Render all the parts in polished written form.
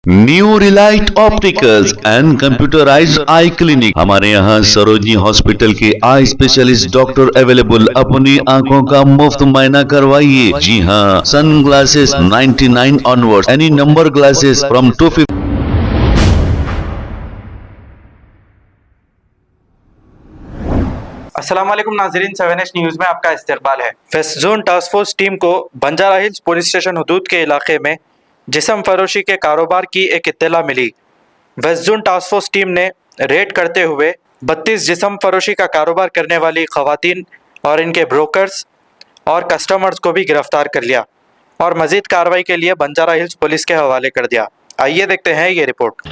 New Relight opticals and computerised I clinic. हमारे यहाँ Sarojini hospital के आई स्पेशलिस्ट डॉक्टर अवेलेबल। अपनी आंखों का मुफ्त मुआयना करवाइए। जी हाँ, sun glasses 99 onwards, any number glasses from 250। अस्सलाम वालेकुम नाज़रीन, 7H न्यूज़ में आपका इस्तकबाल है। Waste zone task force team को बंजारा हिल्स पुलिस स्टेशन हदूद के इलाके में जिस्म फरोशी के कारोबार की एक इत्तला मिली। West zone task force team ने रेड करते हुए 32 जिस्म फरोशी का कारोबार करने वाली खवातीन और इनके ब्रोकर्स और कस्टमर्स को भी गिरफ्तार कर लिया और मजीद कार्रवाई के लिए बंजारा हिल्स पुलिस के हवाले कर दिया। आइए देखते हैं ये report.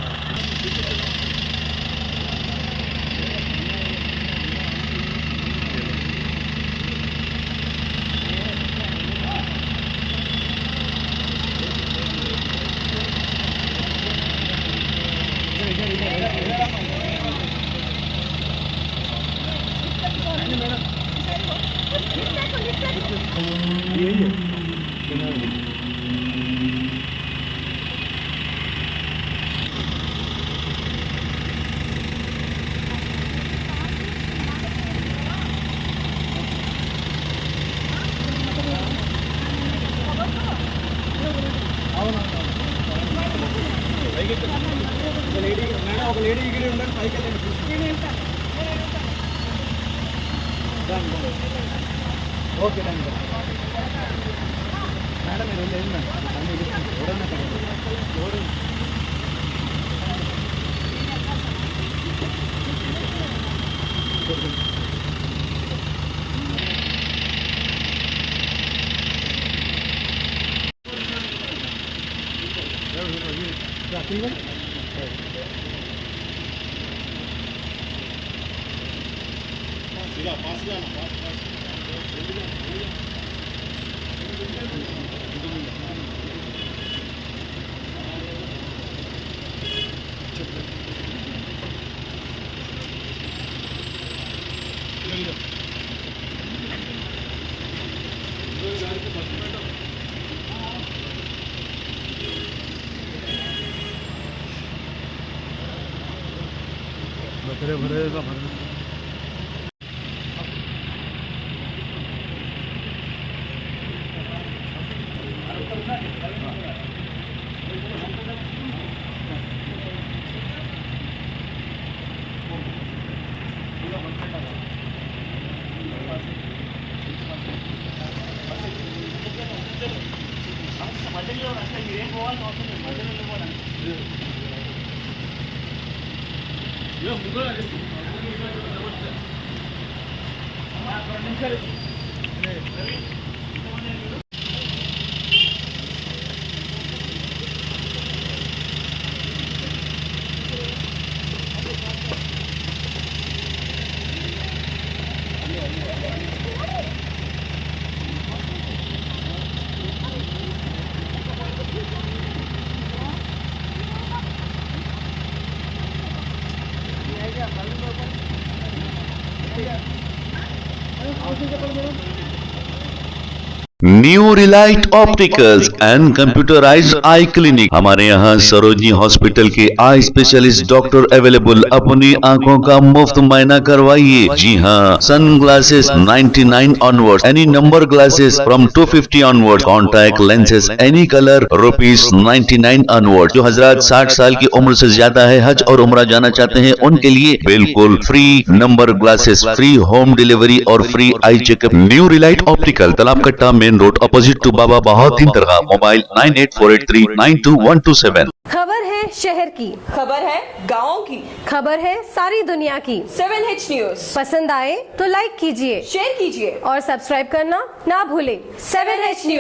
New Relight opticals and computerised I clinic. हमारे यहाँ सरोजनी हॉस्पिटल के आई स्पेशलिस्ट डॉक्टर अवेलेबल। अपनी आंखों का मुफ्त मुआयना करवाइए। जी हाँ, sun glasses 99 onwards, any number glasses from 250 onwards, contact lenses any colour ₹99 onward. जो हजरात 60 साल की उम्र से ज्यादा है, हज और उम्रा जाना चाहते हैं, उनके लिए बिल्कुल free number glasses, free home delivery और free eye checkup. New relight optical, Talab Katta, main road, opposite to Baba Bahauddin Dargah. Mobile 9848392127। खबर है शहर की, खबर है गाँव की, खबर है सारी दुनिया की। 7H न्यूज़ पसंद आए तो लाइक कीजिए, शेयर कीजिए और सब्सक्राइब करना ना भूलें। 7H news.